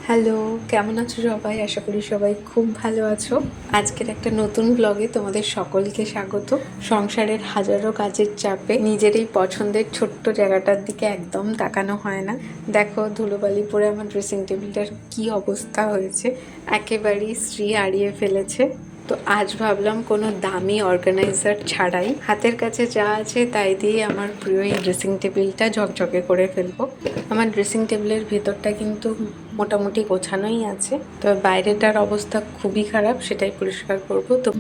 Hello, কেমন আছো সবাই? আশা করি সবাই খুব ভালো আছো। আজকের একটা নতুন ব্লগে তোমাদের সকলকে স্বাগত। সংসারের হাজারো কাজের চাপে নিজের এই পছন্দের ছোট্ট জায়গাটার দিকে একদম তাকানো হয় না। দেখো, ধুলোবালি পরে আমার ড্রেসিং টেবিলটার কি অবস্থা হয়েছে, একেবারেই শ্রী হারিয়ে ফেলেছে। তো আজ ভাবলাম কোনো দামি অর্গানাইজার ছাড়াই হাতের কাছে যা আছে তাই দিয়ে আমার প্রিয় এই ড্রেসিং টেবিলটা ঝকঝকে করে ফেলবো। আমার ড্রেসিং টেবিলের ভেতরটা কিন্তু মোটামুটি গোছানোই আছে, তবে বাইরেটার অবস্থা খুবই খারাপ, সেটাই পরিষ্কার করব। তো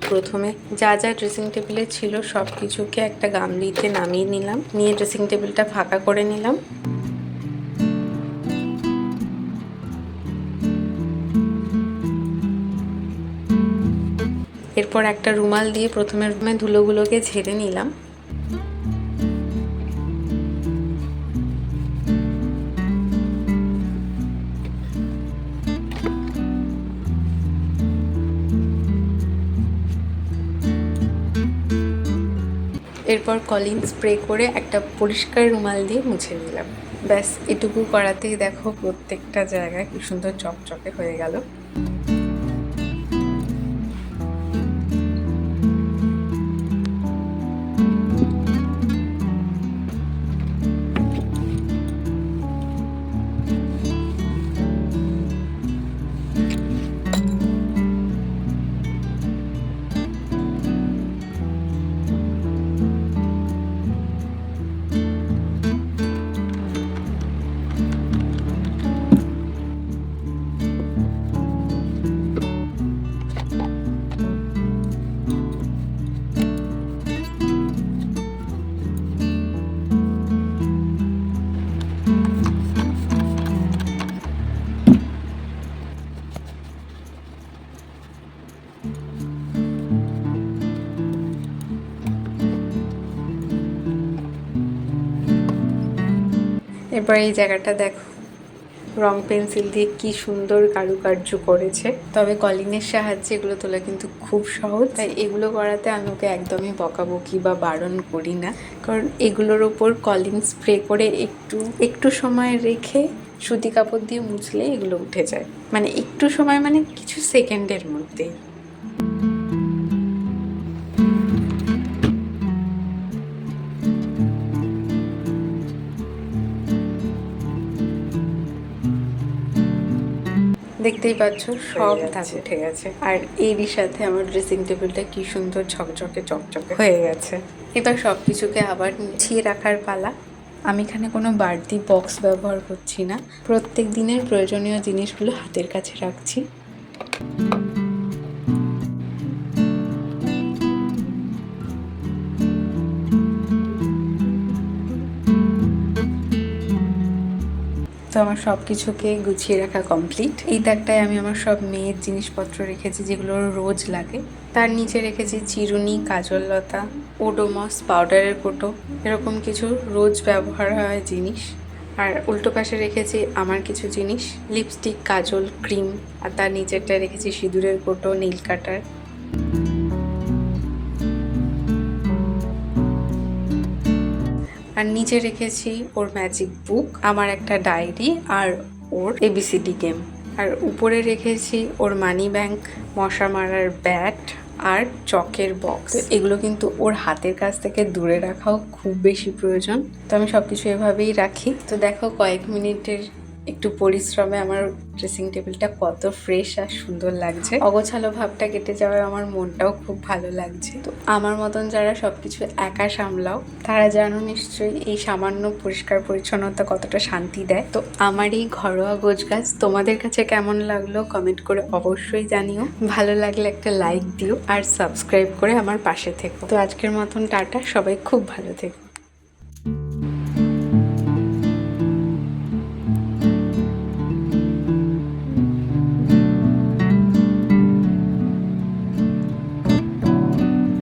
প্রথমে যা যা ড্রেসিং টেবিলে ছিল সব কিছুকে একটা গামলিতে নামিয়ে নিলাম, নিয়ে ড্রেসিং টেবিলটা ফাঁকা করে নিলাম। এরপর একটা রুমাল দিয়ে প্রথমে ধুলোগুলোকে ঝেড়ে নিলাম। এরপর কলিন স্প্রে করে একটা পরিষ্কার রুমাল দিয়ে মুছে নিলাম। ব্যাস, এটুকু করাতেই দেখো প্রত্যেকটা জায়গায় কি সুন্দর চকচকে হয়ে গেল। এরপর এই জায়গাটা দেখো, রং পেন্সিল দিয়ে কি সুন্দর কারুকার্য করেছে। তবে কলিনের সাহায্যে এগুলো তোলা কিন্তু খুব সহজ, তাই এগুলো করাতে আমি ওকে একদমই বকাবকি বা বারণ করি না, কারণ এগুলোর ওপর কলিন স্প্রে করে একটু সময় রেখে সুতি কাপড় দিয়ে মুছলে এগুলো উঠে যায়। মানে একটু সময়, মানে কিছু সেকেন্ডের মধ্যেই। দেখতেই পাচ্ছ সব দাগ উঠে গেছে, আর এরই সাথে আমার ড্রেসিং টেবিলটা কি সুন্দর ঝকঝকে চকচকে হয়ে গেছে। এবার সব কিছুকে আবার গুছিয়ে রাখার পালা। আমি এখানে কোনো বাড়তি বক্স ব্যবহার করছি না, প্রত্যেক দিনের প্রয়োজনীয় জিনিসগুলো হাতের কাছে রাখছি। তো আমার সব কিছুকে গুছিয়ে রাখা কমপ্লিট। এই তাকটায় আমি আমার সব মেয়ের জিনিসপত্র রেখেছি যেগুলো রোজ লাগে। তার নিচে রেখেছি চিরুনি, কাজল লতা, ওডোমস, পাউডারের কোটো, এরকম কিছু রোজ ব্যবহার হয় জিনিস। আর উল্টো পাশে রেখেছি আমার কিছু জিনিস, লিপস্টিক, কাজল, ক্রিম। আর তার নিচেরটায় রেখেছি সিঁদুরের কোটো, নীল কাটার। আর নিচে রেখেছি ওর ম্যাজিক বুক, আমার একটা ডায়েরি, আর ওর ABCD গেম। আর উপরে রেখেছি ওর মানি ব্যাংক, মশা মারার ব্যাট আর চকের বক্স। এগুলো কিন্তু ওর হাতের কাছ থেকে দূরে রাখাও খুব বেশি প্রয়োজন, তো আমি সব কিছু এভাবেই রাখি। তো দেখো, কয়েক মিনিটের একটু পরিশ্রমে আমার ড্রেসিং টেবিলটা কত ফ্রেশ আর সুন্দর লাগছে। অগোছালো ভাবটা কেটে যাওয়ার আমার মনটাও খুব ভালো লাগছে। তো আমার মতন যারা সবকিছু একা সামলাও তারা জানো নিশ্চয়ই এই সামান্য পরিষ্কার পরিচ্ছন্নতা কতটা শান্তি দেয়। তো আমার এই ঘরোয়া গোছগাছ তোমাদের কাছে কেমন লাগলো কমেন্ট করে অবশ্যই জানিও। ভালো লাগলে একটা লাইক দিও আর সাবস্ক্রাইব করে আমার পাশে থেকো। তো আজকের মতন টাটা, সবাই খুব ভালো থেকো।